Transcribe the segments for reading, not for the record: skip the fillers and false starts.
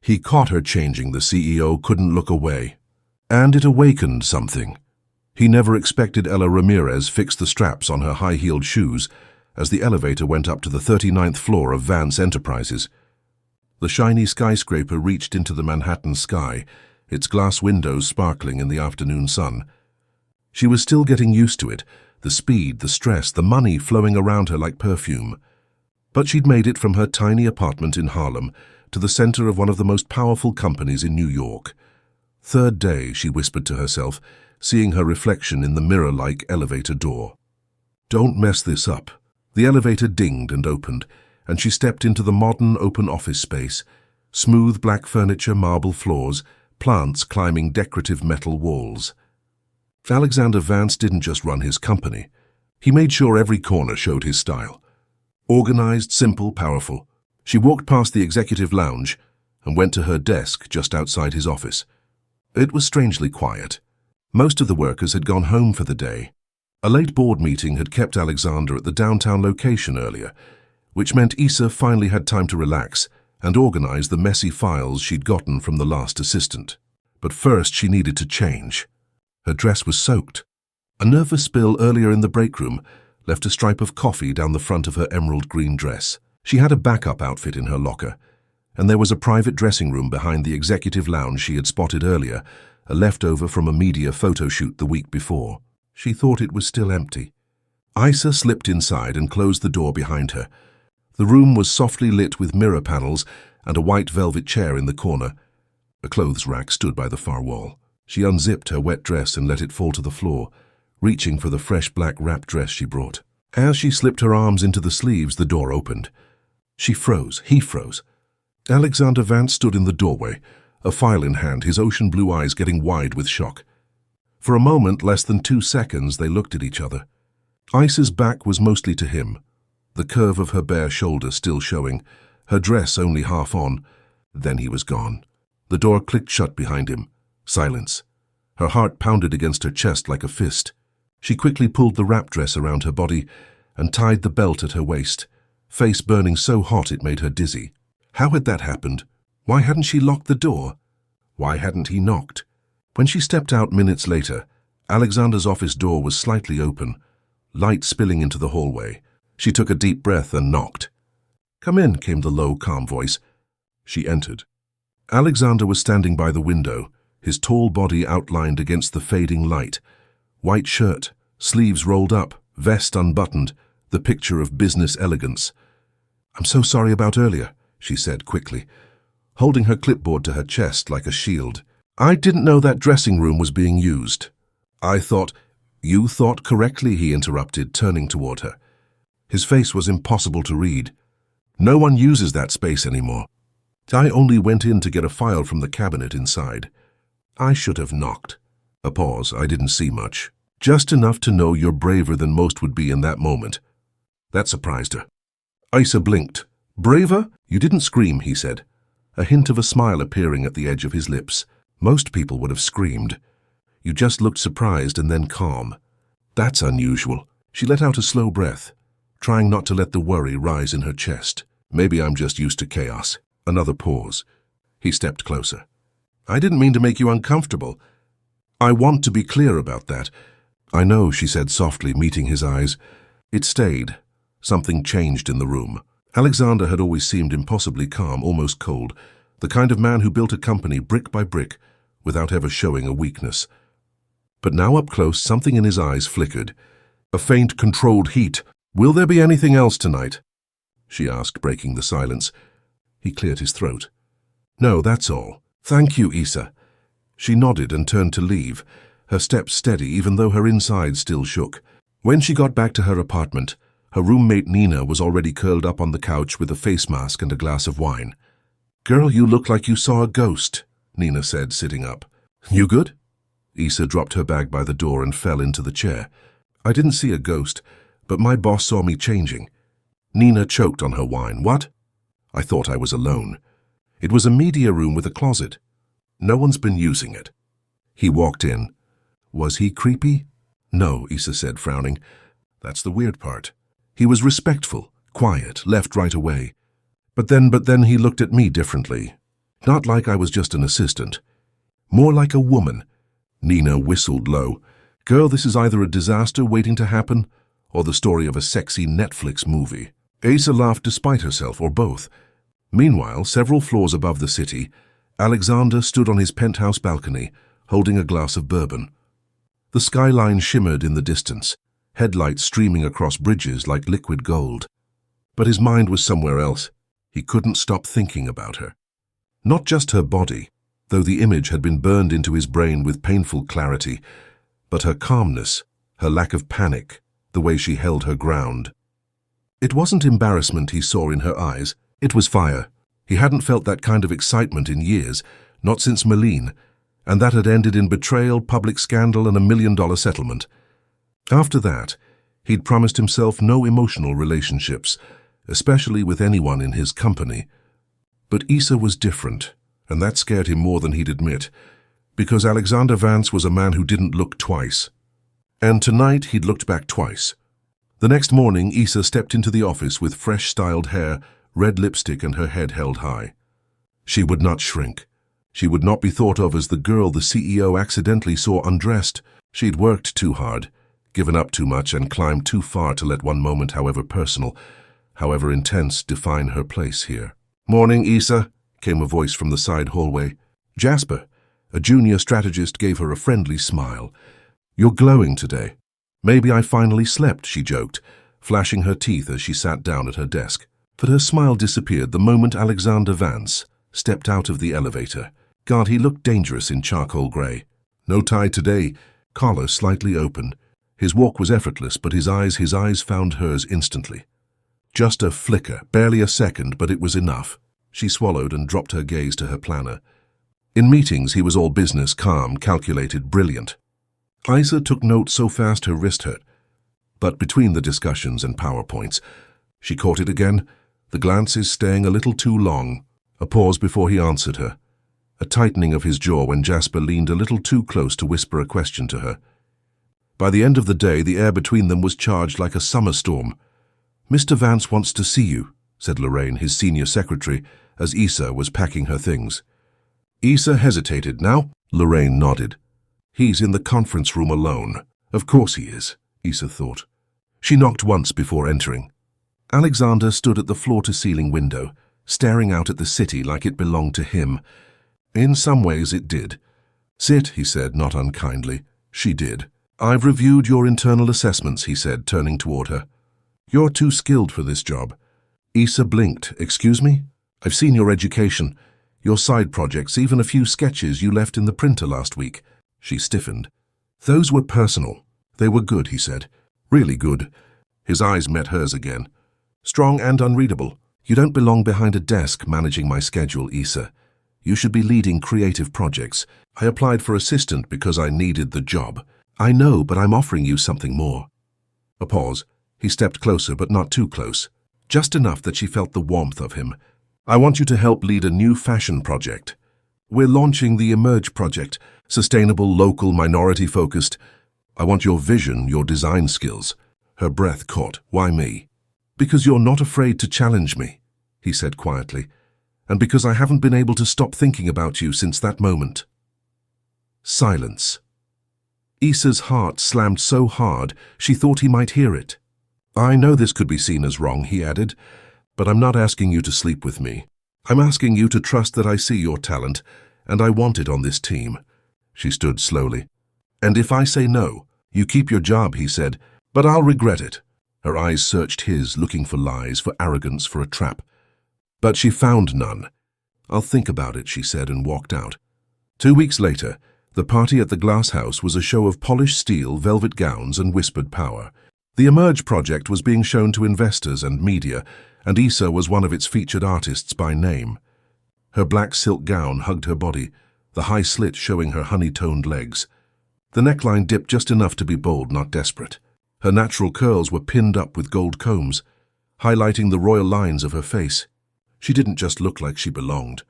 He caught her changing. The CEO couldn't look away. And it awakened something. He never expected Ella Ramirez fix the straps on her high-heeled shoes as the elevator went up to the 39th floor of Vance Enterprises. The shiny skyscraper reached into the Manhattan sky, its glass windows sparkling in the afternoon sun. She was still getting used to it, the speed, the stress, the money flowing around her like perfume. But she'd made it from her tiny apartment in Harlem to the center of one of the most powerful companies in New York. Third day, she whispered to herself, seeing her reflection in the mirror-like elevator door. Don't mess this up. The elevator dinged and opened, and she stepped into the modern open office space. Smooth black furniture, marble floors, plants climbing decorative metal walls. Alexander Vance didn't just run his company. He made sure every corner showed his style. Organized, simple, powerful. She walked past the executive lounge and went to her desk just outside his office. It was strangely quiet. Most of the workers had gone home for the day. A late board meeting had kept Alexander at the downtown location earlier, which meant Issa finally had time to relax and organize the messy files she'd gotten from the last assistant. But first she needed to change. Her dress was soaked. A nervous spill earlier in the break room left a stripe of coffee down the front of her emerald green dress. She had a backup outfit in her locker, and there was a private dressing room behind the executive lounge she had spotted earlier, a leftover from a media photo shoot the week before. She thought it was still empty. Issa slipped inside and closed the door behind her. The room was softly lit with mirror panels and a white velvet chair in the corner. A clothes rack stood by the far wall. She unzipped her wet dress and let it fall to the floor, reaching for the fresh black wrap dress she brought. As she slipped her arms into the sleeves, the door opened. She froze. He froze. Alexander Vance stood in the doorway, a file in hand, his ocean blue eyes getting wide with shock. For a moment, less than 2 seconds, they looked at each other. Issa's back was mostly to him, the curve of her bare shoulder still showing, her dress only half on. Then he was gone. The door clicked shut behind him. Silence. Her heart pounded against her chest like a fist. She quickly pulled the wrap dress around her body and tied the belt at her waist, face burning so hot it made her dizzy. How had that happened? Why hadn't she locked the door? Why hadn't he knocked? When she stepped out minutes later, Alexander's office door was slightly open, light spilling into the hallway. She took a deep breath and knocked. "Come in," came the low, calm voice. She entered. Alexander was standing by the window, his tall body outlined against the fading light. White shirt, sleeves rolled up, vest unbuttoned, the picture of business elegance. "I'm so sorry about earlier," she said quickly, holding her clipboard to her chest like a shield. "I didn't know that dressing room was being used. I thought—" "You thought correctly," he interrupted, turning toward her. His face was impossible to read. "No one uses that space anymore. I only went in to get a file from the cabinet inside. I should have knocked." A pause. "I didn't see much. Just enough to know you're braver than most would be in that moment." That surprised her. Issa blinked. "Braver? You didn't scream," he said, a hint of a smile appearing at the edge of his lips. "Most people would have screamed. You just looked surprised and then calm. That's unusual." She let out a slow breath, trying not to let the worry rise in her chest. "Maybe I'm just used to chaos." Another pause. He stepped closer. "I didn't mean to make you uncomfortable. I want to be clear about that." "I know," she said softly, meeting his eyes. It stayed. Something changed in the room. Alexander had always seemed impossibly calm, almost cold, the kind of man who built a company brick by brick without ever showing a weakness. But now up close, something in his eyes flickered. A faint, controlled heat. "Will there be anything else tonight?" she asked, breaking the silence. He cleared his throat. "No, that's all. Thank you, Issa." She nodded and turned to leave, her steps steady even though her insides still shook. When she got back to her apartment, her roommate Nina was already curled up on the couch with a face mask and a glass of wine. "Girl, you look like you saw a ghost," Nina said, sitting up. "You good?" Issa dropped her bag by the door and fell into the chair. "I didn't see a ghost, but my boss saw me changing." Nina choked on her wine. "What?" "I thought I was alone. It was a media room with a closet. No one's been using it." He walked in. "Was he creepy?" "No," Issa said, frowning. "That's the weird part. He was respectful, quiet, left right away. But then he looked at me differently. Not like I was just an assistant. More like a woman. Nina whistled low. Girl, this is either a disaster waiting to happen or the story of a sexy Netflix movie. Asa laughed despite herself, or both. Meanwhile, several floors above the city, Alexander stood on his penthouse balcony, holding a glass of bourbon. The skyline shimmered in the distance, headlights streaming across bridges like liquid gold. But his mind was somewhere else. He couldn't stop thinking about her. Not just her body, though the image had been burned into his brain with painful clarity, but her calmness, her lack of panic, the way she held her ground. It wasn't embarrassment he saw in her eyes, it was fire. He hadn't felt that kind of excitement in years, not since Malene, and that had ended in betrayal, public scandal, and $1 million settlement. After that, he'd promised himself no emotional relationships, especially with anyone in his company. But Issa was different, and that scared him more than he'd admit, because Alexander Vance was a man who didn't look twice. And tonight he'd looked back twice. The next morning, Issa stepped into the office with fresh styled hair, red lipstick, and her head held high. She would not shrink. She would not be thought of as the girl the CEO accidentally saw undressed. She'd worked too hard, given up too much, and climbed too far to let one moment, however personal, however intense, define her place here. "Morning, Issa," came a voice from the side hallway. Jasper, a junior strategist, gave her a friendly smile. "You're glowing today." "Maybe I finally slept," she joked, flashing her teeth as she sat down at her desk. But her smile disappeared the moment Alexander Vance stepped out of the elevator. God, he looked dangerous in charcoal grey. No tie today, collar slightly open. His walk was effortless, but his eyes found hers instantly. Just a flicker, barely a second, but it was enough. She swallowed and dropped her gaze to her planner. In meetings, he was all business, calm, calculated, brilliant. Issa took notes so fast her wrist hurt. But between the discussions and PowerPoints, she caught it again, the glances staying a little too long, a pause before he answered her, a tightening of his jaw when Jasper leaned a little too close to whisper a question to her. By the end of the day, the air between them was charged like a summer storm. "Mr. Vance wants to see you," said Lorraine, his senior secretary, as Issa was packing her things. Issa hesitated. "Now?" Lorraine nodded. "He's in the conference room alone." "Of course he is," Issa thought. She knocked once before entering. Alexander stood at the floor-to-ceiling window, staring out at the city like it belonged to him. In some ways it did. "Sit," he said, not unkindly. She did. "I've reviewed your internal assessments," he said, turning toward her. "You're too skilled for this job." Issa blinked. "Excuse me? I've seen your education, your side projects, even a few sketches you left in the printer last week." She stiffened. "Those were personal. They were good," he said. "Really good." His eyes met hers again. "Strong and unreadable. You don't belong behind a desk managing my schedule, Issa. You should be leading creative projects. I applied for assistant because I needed the job." "I know, but I'm offering you something more." A pause. He stepped closer, but not too close. Just enough that she felt the warmth of him. "I want you to help lead a new fashion project. We're launching the Emerge project, sustainable, local, minority-focused. I want your vision, your design skills." Her breath caught. "Why me?" "Because you're not afraid to challenge me," he said quietly, "and because I haven't been able to stop thinking about you since that moment." Silence. Issa's heart slammed so hard she thought he might hear it. "I know this could be seen as wrong," he added, "but I'm not asking you to sleep with me. I'm asking you to trust that I see your talent, and I want it on this team." She stood slowly. "And if I say no, you keep your job," he said, "but I'll regret it." Her eyes searched his, looking for lies, for arrogance, for a trap. But she found none. "I'll think about it," she said, and walked out. 2 weeks later, the party at the Glass House was a show of polished steel, velvet gowns, and whispered power. The Emerge project was being shown to investors and media, and Issa was one of its featured artists by name. Her black silk gown hugged her body, the high slit showing her honey-toned legs. The neckline dipped just enough to be bold, not desperate. Her natural curls were pinned up with gold combs, highlighting the royal lines of her face. She didn't just look like she belonged.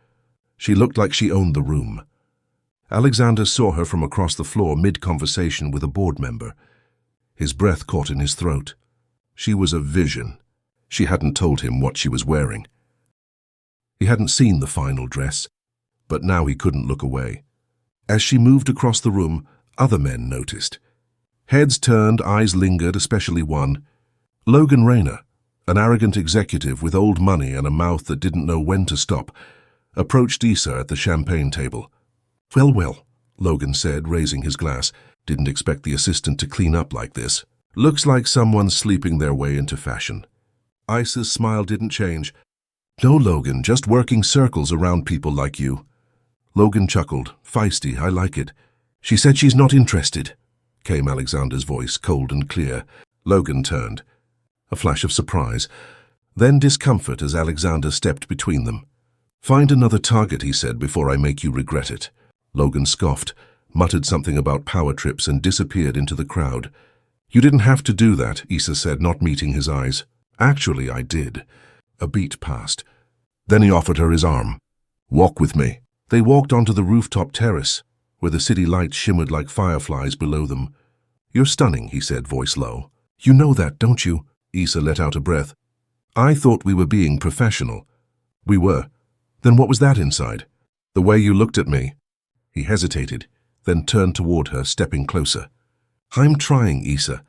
She looked like she owned the room. Alexander saw her from across the floor mid-conversation with a board member. His breath caught in his throat. She was a vision. She hadn't told him what she was wearing. He hadn't seen the final dress. but now he couldn't look away. As she moved across the room, other men noticed. Heads turned, eyes lingered, especially one. Logan Rayner, an arrogant executive with old money and a mouth that didn't know when to stop, approached Issa at the champagne table. "Well, well," Logan said, raising his glass. "Didn't expect the assistant to clean up like this. Looks like someone's sleeping their way into fashion." Issa's smile didn't change. "No, Logan, just working circles around people like you." Logan chuckled. "Feisty, I like it." "She said she's not interested," came Alexander's voice, cold and clear. Logan turned. A flash of surprise, then discomfort as Alexander stepped between them. "Find another target," he said, "before I make you regret it." Logan scoffed, muttered something about power trips and disappeared into the crowd. "You didn't have to do that," Issa said, not meeting his eyes. "Actually, I did." A beat passed. Then he offered her his arm. "Walk with me." They walked onto the rooftop terrace, where the city lights shimmered like fireflies below them. "You're stunning," he said, voice low. "You know that, don't you?" Issa let out a breath. "I thought we were being professional." "We were. Then what was that inside?" "The way you looked at me." He hesitated, then turned toward her, stepping closer. "I'm trying, Issa.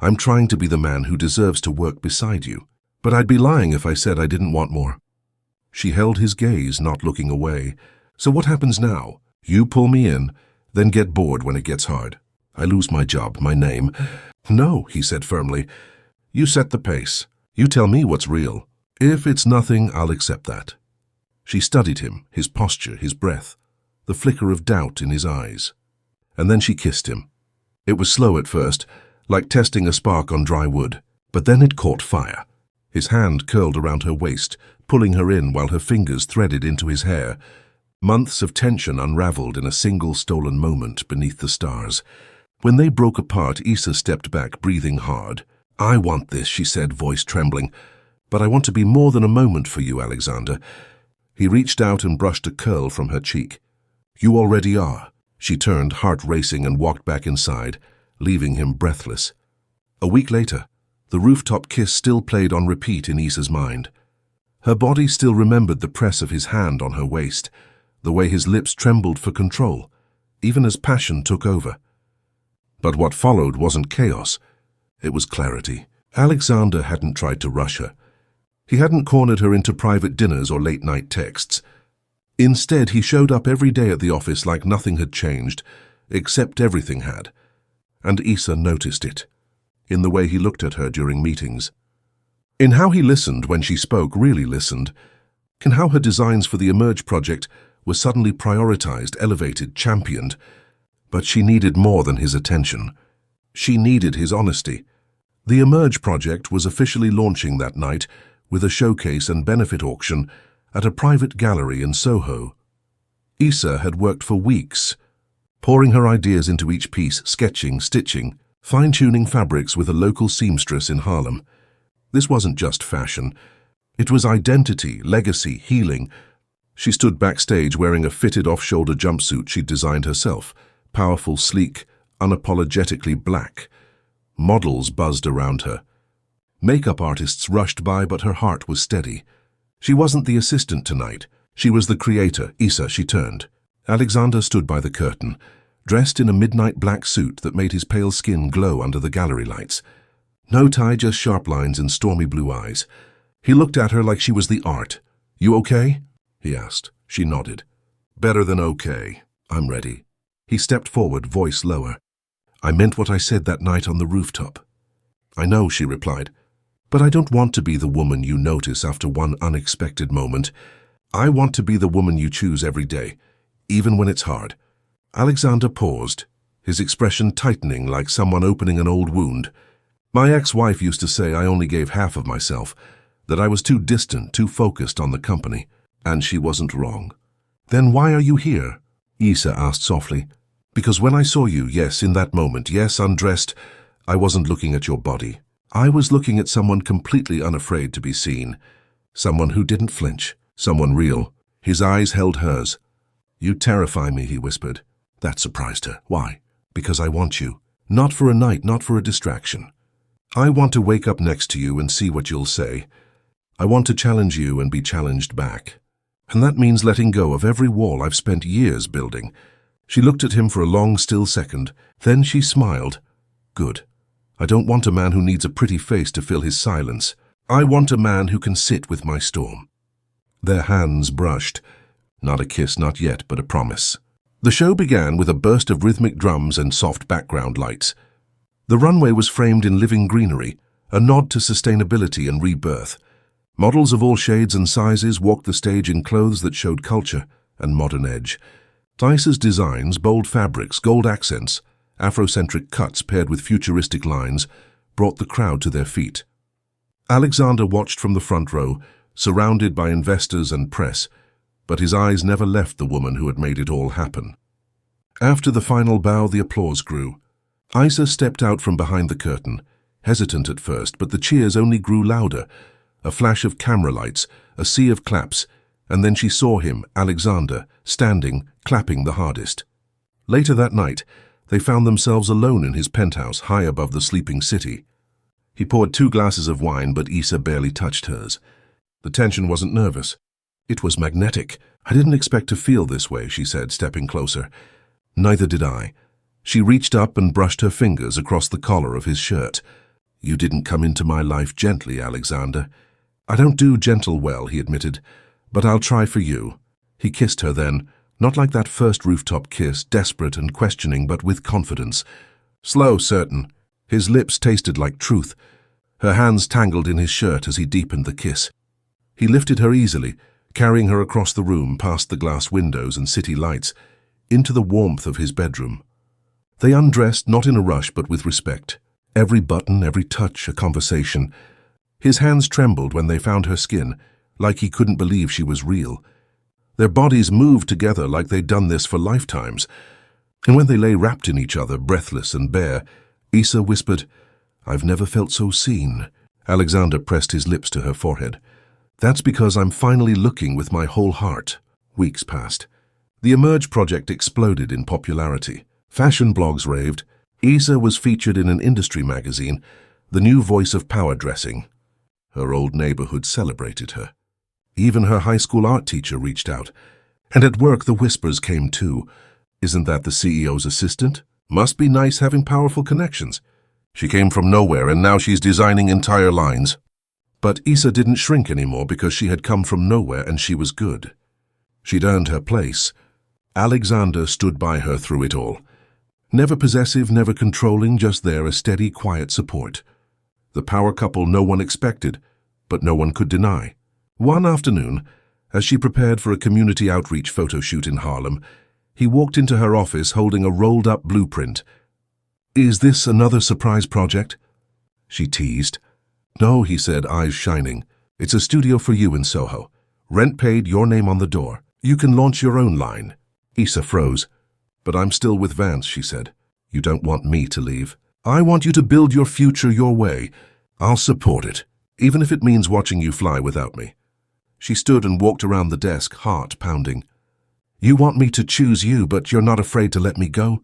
I'm trying to be the man who deserves to work beside you. But I'd be lying if I said I didn't want more." She held his gaze, not looking away. "So what happens now? You pull me in, then get bored when it gets hard. I lose my job, my name." "No," he said firmly. "You set the pace. You tell me what's real. If it's nothing, I'll accept that." She studied him, his posture, his breath, the flicker of doubt in his eyes. And then she kissed him. It was slow at first, like testing a spark on dry wood, but then it caught fire. His hand curled around her waist, pulling her in while her fingers threaded into his hair. Months of tension unraveled in a single stolen moment beneath the stars. When they broke apart, Issa stepped back, breathing hard. "I want this," she said, voice trembling. "But I want to be more than a moment for you, Alexander." He reached out and brushed a curl from her cheek. "You already are." She turned, heart racing, and walked back inside, leaving him breathless. A week later, the rooftop kiss still played on repeat in Issa's mind. Her body still remembered the press of his hand on her waist, the way his lips trembled for control, even as passion took over. But what followed wasn't chaos. It was clarity. Alexander hadn't tried to rush her. He hadn't cornered her into private dinners or late-night texts. Instead, he showed up every day at the office like nothing had changed, except everything had. And Issa noticed it, in the way he looked at her during meetings. In how he listened when she spoke, really listened. In how her designs for the Emerge project were suddenly prioritized, elevated, championed. But she needed more than his attention. She needed his honesty. The Emerge project was officially launching that night with a showcase and benefit auction at a private gallery in Soho. Issa had worked for weeks, pouring her ideas into each piece, sketching, stitching, fine-tuning fabrics with a local seamstress in Harlem. This wasn't just fashion. It was identity, legacy, healing. She stood backstage wearing a fitted off-shoulder jumpsuit she'd designed herself, powerful, sleek, unapologetically black. Models buzzed around her. Makeup artists rushed by, but her heart was steady. She wasn't the assistant tonight. She was the creator. "Issa," she turned. Alexander stood by the curtain, dressed in a midnight black suit that made his pale skin glow under the gallery lights. No tie, just sharp lines and stormy blue eyes. He looked at her like she was the art. "You okay?" he asked. She nodded. "Better than okay. I'm ready." He stepped forward, voice lower. "I meant what I said that night on the rooftop." "I know," she replied. "But I don't want to be the woman you notice after one unexpected moment. I want to be the woman you choose every day, even when it's hard." Alexander paused, his expression tightening like someone opening an old wound. "My ex-wife used to say I only gave half of myself, that I was too distant, too focused on the company, and she wasn't wrong." "Then why are you here?" Issa asked softly. "Because when I saw you, yes, in that moment, yes, undressed, I wasn't looking at your body. I was looking at someone completely unafraid to be seen, someone who didn't flinch, someone real." His eyes held hers. "You terrify me," he whispered. That surprised her. "Why?" "Because I want you. Not for a night, not for a distraction. I want to wake up next to you and see what you'll say. I want to challenge you and be challenged back." And that means letting go of every wall I've spent years building. She looked at him for a long, still second. Then she smiled. Good. I don't want a man who needs a pretty face to fill his silence. I want a man who can sit with my storm. Their hands brushed. Not a kiss, not yet, but a promise. The show began with a burst of rhythmic drums and soft background lights. The runway was framed in living greenery, a nod to sustainability and rebirth. Models of all shades and sizes walked the stage in clothes that showed culture and modern edge. Isa's designs, bold fabrics, gold accents, Afrocentric cuts paired with futuristic lines, brought the crowd to their feet. Alexander watched from the front row, surrounded by investors and press, but his eyes never left the woman who had made it all happen. After the final bow, the applause grew. Isa stepped out from behind the curtain, hesitant at first, but the cheers only grew louder. A flash of camera lights, a sea of claps, and then she saw him, Alexander, standing, clapping the hardest. Later that night, they found themselves alone in his penthouse high above the sleeping city. He poured 2 glasses of wine, but Isa barely touched hers. The tension wasn't nervous. It was magnetic. I didn't expect to feel this way, she said, stepping closer. Neither did I. She reached up and brushed her fingers across the collar of his shirt. You didn't come into my life gently, Alexander. I don't do gentle well, he admitted, but I'll try for you. He kissed her then, not like that first rooftop kiss, desperate and questioning, but with confidence. Slow, certain. His lips tasted like truth. Her hands tangled in his shirt as he deepened the kiss. He lifted her easily, carrying her across the room past the glass windows and city lights, into the warmth of his bedroom. They undressed, not in a rush, but with respect. Every button, every touch, a conversation. His hands trembled when they found her skin, like he couldn't believe she was real. Their bodies moved together like they'd done this for lifetimes. And when they lay wrapped in each other, breathless and bare, Isa whispered, I've never felt so seen. Alexander pressed his lips to her forehead. That's because I'm finally looking with my whole heart. Weeks passed. The Emerge project exploded in popularity. Fashion blogs raved. Isa was featured in an industry magazine, the new voice of power dressing. Her old neighborhood celebrated her. Even her high school art teacher reached out. And at work the whispers came too. Isn't that the CEO's assistant? Must be nice having powerful connections. She came from nowhere and now she's designing entire lines. But Isa didn't shrink anymore because she had come from nowhere and she was good. She'd earned her place. Alexander stood by her through it all. Never possessive, never controlling, just there, a steady, quiet support. The power couple no one expected, but no one could deny. One afternoon, as she prepared for a community outreach photo shoot in Harlem, he walked into her office holding a rolled-up blueprint. Is this another surprise project? She teased. No, he said, eyes shining. It's a studio for you in Soho. Rent paid, your name on the door. You can launch your own line. Isa froze. But I'm still with Vance, she said. You don't want me to leave. I want you to build your future your way. I'll support it, even if it means watching you fly without me. She stood and walked around the desk, heart pounding. You want me to choose you, but you're not afraid to let me go?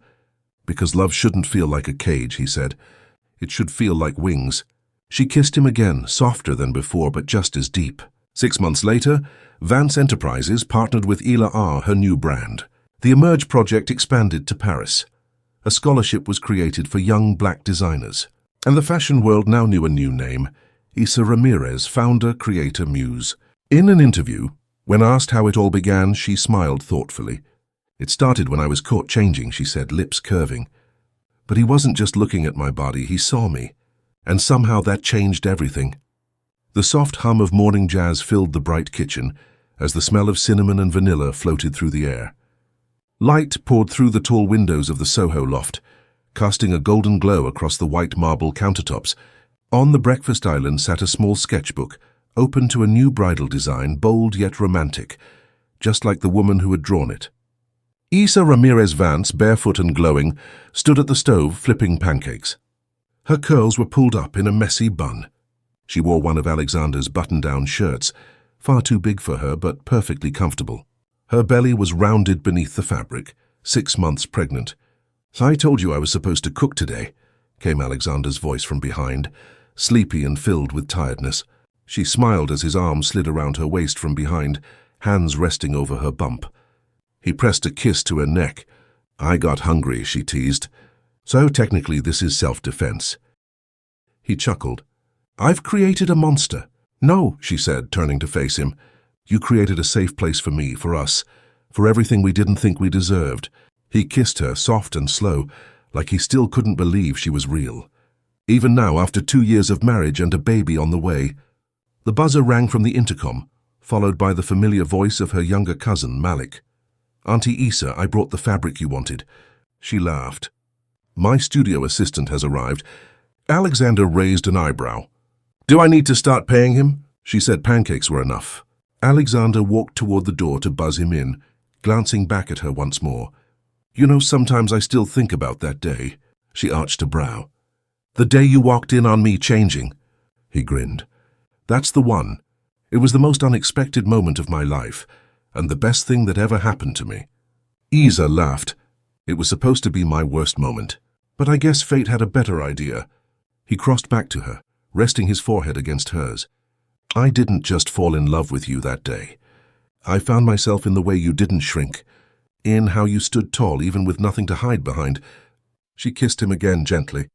Because love shouldn't feel like a cage, he said. It should feel like wings. She kissed him again, softer than before, but just as deep. 6 months later, Vance Enterprises partnered with Ila R, her new brand. The Emerge project expanded to Paris. A scholarship was created for young black designers. And the fashion world now knew a new name, Isa Ramirez, founder, creator, muse. In an interview, when asked how it all began, she smiled thoughtfully. It started when I was caught changing, she said, lips curving. But he wasn't just looking at my body, he saw me. And somehow that changed everything. The soft hum of morning jazz filled the bright kitchen as the smell of cinnamon and vanilla floated through the air. Light poured through the tall windows of the Soho loft, casting a golden glow across the white marble countertops. On the breakfast island sat a small sketchbook, open to a new bridal design, bold yet romantic, just like the woman who had drawn it. Isa Ramirez Vance, barefoot and glowing, stood at the stove flipping pancakes. Her curls were pulled up in a messy bun. She wore one of Alexander's button-down shirts, far too big for her but perfectly comfortable. Her belly was rounded beneath the fabric, 6 months pregnant. I told you I was supposed to cook today, came Alexander's voice from behind, sleepy and filled with tiredness. She smiled as his arm slid around her waist from behind, hands resting over her bump. He pressed a kiss to her neck. "I got hungry," she teased. "So technically this is self-defense." He chuckled. "I've created a monster." "No," she said, turning to face him. "You created a safe place for me, for us, for everything we didn't think we deserved." He kissed her, soft and slow, like he still couldn't believe she was real. Even now, after 2 years of marriage and a baby on the way. The buzzer rang from the intercom, followed by the familiar voice of her younger cousin, Malik. "Auntie Issa, I brought the fabric you wanted." She laughed. "My studio assistant has arrived." Alexander raised an eyebrow. "Do I need to start paying him?" She said pancakes were enough. Alexander walked toward the door to buzz him in, glancing back at her once more. "You know, sometimes I still think about that day." She arched a brow. "The day you walked in on me changing." He grinned. "That's the one. It was the most unexpected moment of my life, and the best thing that ever happened to me." Isa laughed. "It was supposed to be my worst moment, but I guess fate had a better idea." He crossed back to her, resting his forehead against hers. "I didn't just fall in love with you that day. I found myself in the way you didn't shrink, in how you stood tall even with nothing to hide behind." She kissed him again gently.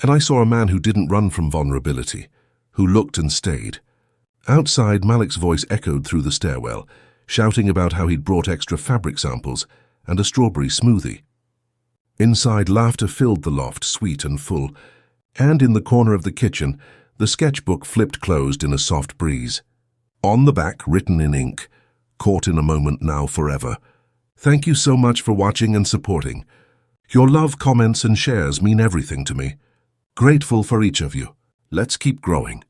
"And I saw a man who didn't run from vulnerability, who looked and stayed." Outside, Malik's voice echoed through the stairwell, shouting about how he'd brought extra fabric samples and a strawberry smoothie. Inside, laughter filled the loft, sweet and full, and in the corner of the kitchen, the sketchbook flipped closed in a soft breeze. On the back, written in ink, "Caught in a moment now forever. Thank you so much for watching and supporting. Your love, comments and shares mean everything to me. Grateful for each of you. Let's keep growing."